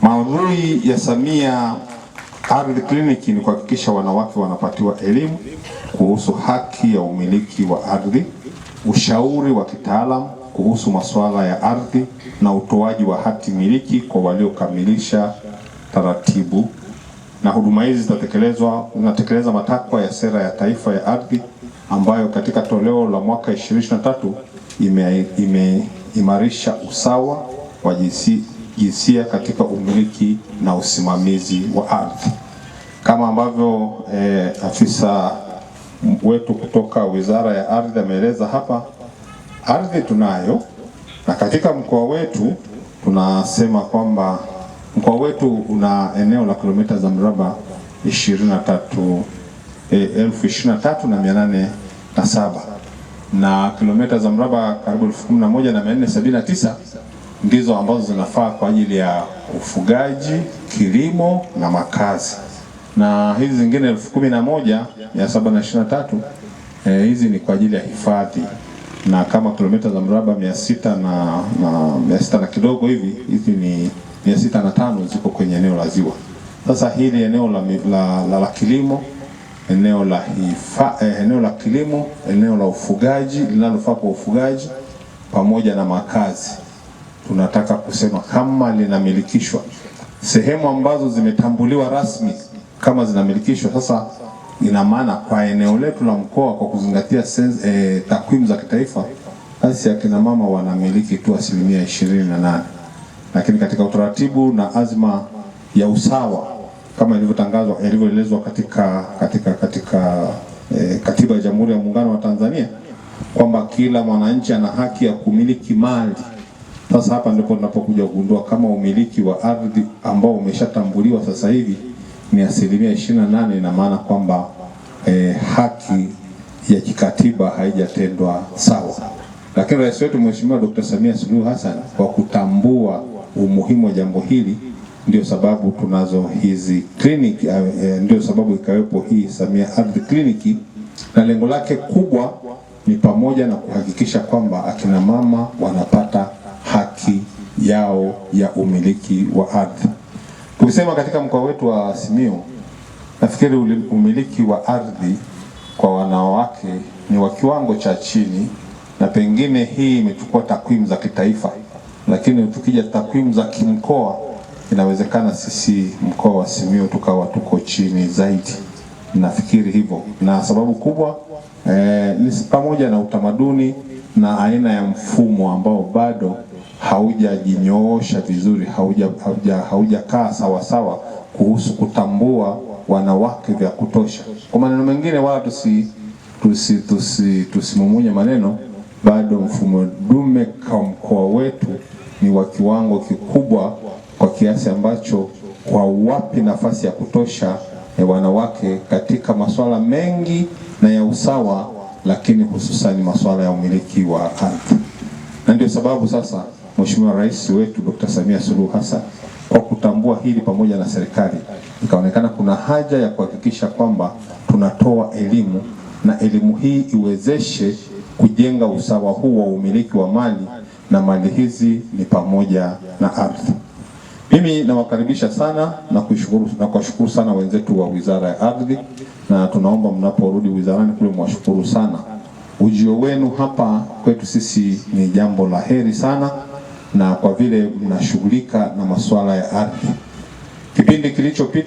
Maudhui ya Samia Ardhi Kliniki ni kuhakikisha wanawake wanapatiwa elimu kuhusu haki ya umiliki wa ardhi, ushauri wa kitaalamu kuhusu masuala ya ardhi na utoaji wa hati miliki kwa waliokamilisha taratibu. Na huduma hizi zinatekeleza matakwa ya Sera ya Taifa ya Ardhi ambayo katika toleo la mwaka 2023 imeimarisha usawa wa jinsia katika umiliki na usimamizi wa ardhi. Kama ambavyo afisa wetu kutoka Wizara ya Ardhi ameeleza hapa, ardhi tunayo, na katika mkoa wetu tunasema kwamba mkoa wetu una eneo la kilomita za mraba 23,807 na kilomita za mraba karibu 11,479 ndizo ambazo zinafaa kwa ajili ya ufugaji, kilimo na makazi, na hizi zingine 11,723 hizi ni kwa ajili ya hifadhi, na kama kilomita za mraba 600 na kidogo hivi, hizi ni 605 ziko kwenye eneo la ziwa. Sasa hili eneo la kilimo, eneo la kilimo, eneo la ufugaji linalofaa kwa ufugaji pamoja na makazi, tunataka kusema kama linamilikishwa, sehemu ambazo zimetambuliwa rasmi kama zinamilikishwa, sasa ina maana kwa eneo letu la mkoa, kwa kuzingatia takwimu za kitaifa, basi akina mama wanamiliki tu 28%. Lakini katika utaratibu na azma ya usawa kama ilivyoelezwa katika Katiba ya Jamhuri ya Muungano wa Tanzania kwamba kila mwananchi ana haki ya kumiliki mali. Sasa hapa ndipo tunapokuja kugundua kama umiliki wa ardhi ambao umeshatambuliwa sasa hivi ni 28%, ina maana kwamba haki ya kikatiba haijatendwa sawa. Lakini Rais wetu Mheshimiwa Dr. Samia Suluhu Hassan kwa kutambua umuhimu wa jambo hili, ndio sababu tunazo hizi kliniki, ndio sababu ikawepo hii Samia Ardhi Kliniki, na lengo lake kubwa ni pamoja na kuhakikisha kwamba akina mama wanapata haki yao ya umiliki wa ardhi. Tukisema katika mkoa wetu wa Simiyu, nafikiri umiliki wa ardhi kwa wanawake ni wa kiwango cha chini, na pengine hii imechukua takwimu za kitaifa, lakini tukija takwimu za kimkoa, inawezekana sisi mkoa wa Simiyu tukawa tuko chini zaidi. Nafikiri hivyo, na sababu kubwa ni pamoja na utamaduni na aina ya mfumo ambao bado haujajinyoosha vizuri, haujakaa sawa sawa kuhusu kutambua wanawake vya kutosha. Kwa maneno mengine, wala tusimumunye maneno, bado mfumo dume kwa mkoa wetu ni wa kiwango kikubwa, kwa kiasi ambacho kwa wapi nafasi ya kutosha wanawake katika masuala mengi na ya usawa, lakini hususani masuala ya umiliki wa ardhi. Na ndio sababu sasa Mheshimiwa Rais wetu Dr. Samia Suluhu Hassan kwa kutambua hili pamoja na serikali, ikaonekana kuna haja ya kuhakikisha kwamba tunatoa elimu, na elimu hii iwezeshe kujenga usawa huu wa umiliki wa mali, na mali hizi ni pamoja na ardhi. Mimi nawakaribisha sana na kuwashukuru sana wenzetu wa Wizara ya Ardhi, na tunaomba mnaporudi wizarani kule mwashukuru sana. Ujio wenu hapa kwetu sisi ni jambo la heri sana, na kwa vile mnashughulika na masuala ya ardhi. Kipindi kilichopita